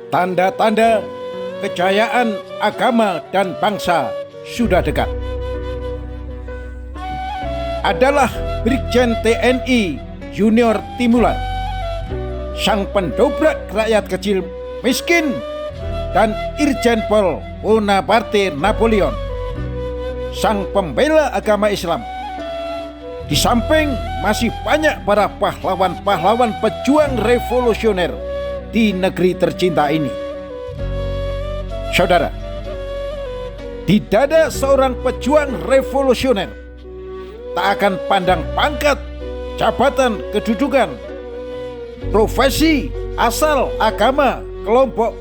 Tanda-tanda kejayaan agama dan bangsa sudah dekat. Adalah Brigjen TNI Junior Timular, sang pendobrak rakyat kecil miskin, dan Irjen Pol Bonaparte Napoleon, sang pembela agama Islam. Di samping masih banyak para pahlawan-pahlawan pejuang revolusioner di negeri tercinta ini. Saudara, di dada seorang pejuang revolusioner tak akan pandang pangkat, jabatan, kedudukan, profesi, asal, agama, kelompok,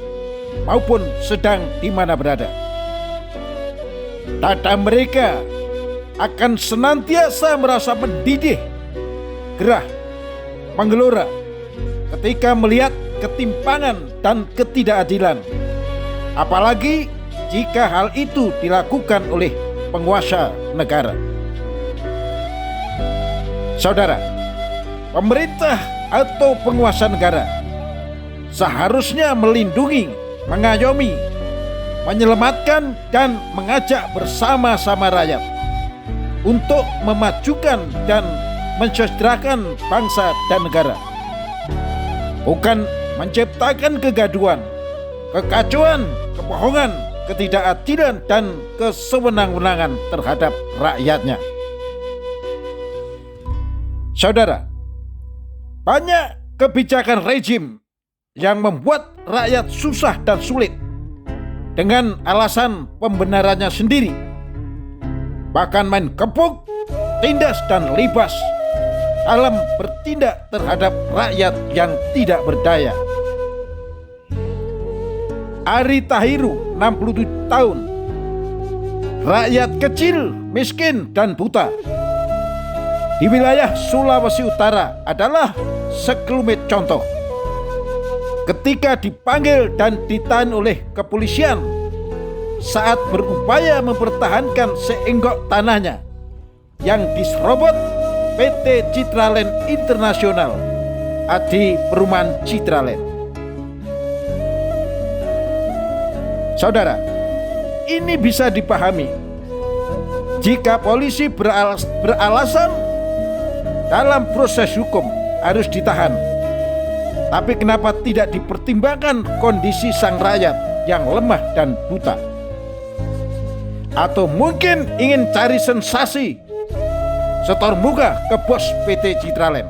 maupun sedang di mana berada. Dada mereka akan senantiasa merasa mendidih, gerah, menggelora ketika melihat ketimpangan dan ketidakadilan, apalagi jika hal itu dilakukan oleh penguasa negara. Saudara, pemerintah atau penguasa negara seharusnya melindungi, mengayomi, menyelamatkan, dan mengajak bersama-sama rakyat untuk memajukan dan mensejahterakan bangsa dan negara, bukan menciptakan kegaduhan, kekacauan, kebohongan, ketidakadilan, dan kesewenang-wenangan terhadap rakyatnya. Saudara, banyak kebijakan rejim yang membuat rakyat susah dan sulit dengan alasan pembenarannya sendiri, bahkan main kepuk, tindas, dan libas dalam bertindak terhadap rakyat yang tidak berdaya. Ari Tahiru, 67 tahun, rakyat kecil, miskin, dan buta di wilayah Sulawesi Utara adalah sekelumit contoh. Ketika dipanggil dan ditahan oleh kepolisian saat berupaya mempertahankan seenggok tanahnya yang diserobot PT Citraland Internasional di Perumahan Citraland. Saudara, ini bisa dipahami jika polisi beralasan dalam proses hukum harus ditahan. Tapi kenapa tidak dipertimbangkan kondisi sang rakyat yang lemah dan buta? Atau mungkin ingin cari sensasi, setor muka ke bos PT Citraland.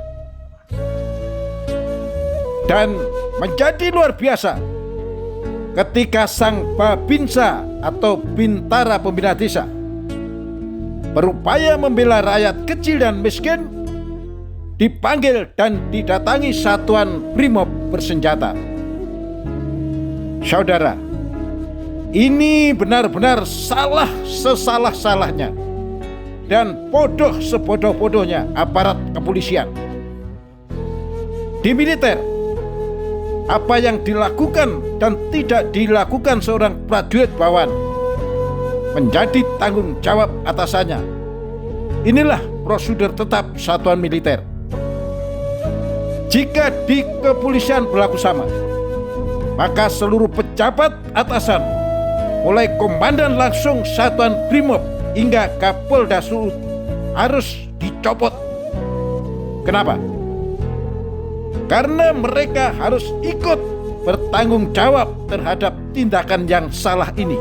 Dan menjadi luar biasa ketika sang Babinsa atau Bintara Pembina Desa berupaya membela rakyat kecil dan miskin, dipanggil dan didatangi satuan brimob bersenjata. Saudara, ini benar-benar salah sesalah-salahnya dan bodoh sebodoh-bodohnya aparat kepolisian. Di militer, apa yang dilakukan dan tidak dilakukan seorang prajurit bawahan menjadi tanggung jawab atasannya. Inilah prosedur tetap satuan militer. Jika di kepolisian berlaku sama, maka seluruh pejabat atasan, mulai komandan langsung satuan brimob hingga Kapolda Sulut, harus dicopot. Kenapa? Karena mereka harus ikut bertanggung jawab terhadap tindakan yang salah ini.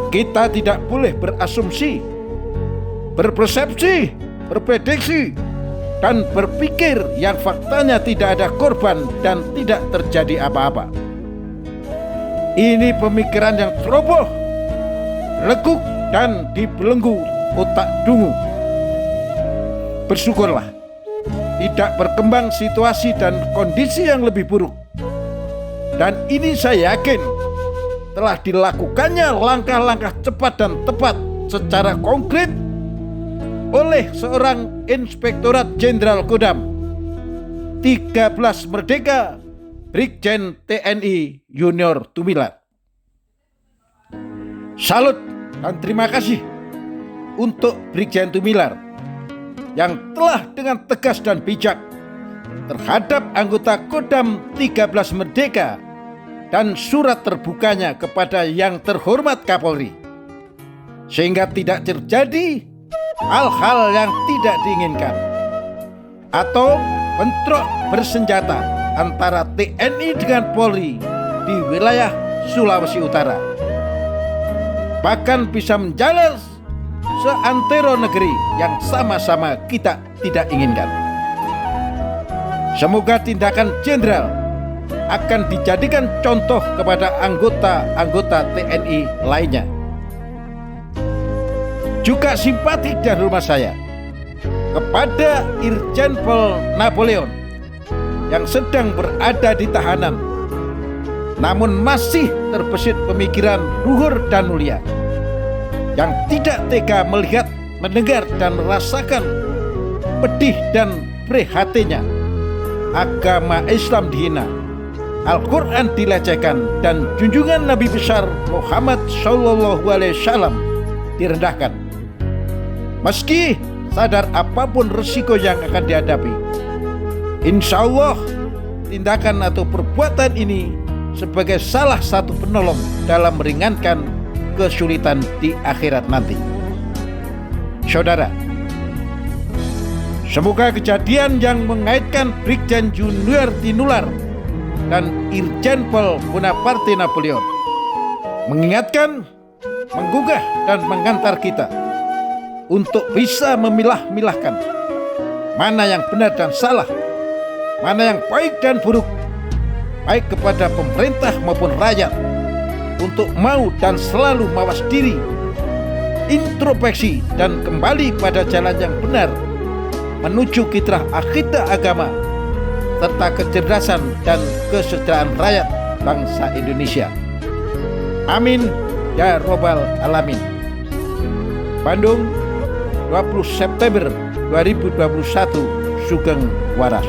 Kita tidak boleh berasumsi, berpersepsi, berprediksi, dan berpikir yang faktanya tidak ada korban dan tidak terjadi apa-apa. Ini pemikiran yang ceroboh, lekuk, dan dibelenggu otak dungu. Bersyukurlah tidak berkembang situasi dan kondisi yang lebih buruk. Dan ini saya yakin telah dilakukannya langkah-langkah cepat dan tepat secara konkret oleh seorang Inspektorat Jenderal Kodam 13 Merdeka, Brigjen TNI Junior Tumilar. Salut dan terima kasih untuk Brigjen Tumilar yang telah dengan tegas dan bijak terhadap anggota Kodam 13 Merdeka dan surat terbukanya kepada yang terhormat Kapolri, sehingga tidak terjadi hal-hal yang tidak diinginkan atau bentrok bersenjata antara TNI dengan Polri di wilayah Sulawesi Utara, bahkan bisa menjalar seantero negeri yang sama-sama kita tidak inginkan. Semoga tindakan jenderal akan dijadikan contoh kepada anggota-anggota TNI lainnya. Juga simpati dan hormat saya kepada Irjen Pol Napoleon yang sedang berada di tahanan, namun masih terbesit pemikiran luhur dan mulia, yang tidak tega melihat, mendengar, dan merasakan pedih dan prihatinnya agama Islam dihina, Al-Quran dilecehkan, dan junjungan Nabi besar Muhammad SAW direndahkan. Meski sadar apapun resiko yang akan dihadapi, insya Allah tindakan atau perbuatan ini sebagai salah satu penolong dalam meringankan kesulitan di akhirat nanti. Saudara, semoga kejadian yang mengaitkan Brigjen Junior Tinular dan Irjen Pol Bonaparte Napoleon mengingatkan, menggugah, dan mengantar kita untuk bisa memilah-milahkan mana yang benar dan salah, mana yang baik dan buruk, baik kepada pemerintah maupun rakyat, untuk mau dan selalu mawas diri, introspeksi, dan kembali pada jalan yang benar menuju kitrah akidah agama serta kecerdasan dan kesejahteraan rakyat bangsa Indonesia. Amin ya robbal alamin. Bandung, 20 September 2021, Sugeng Waras.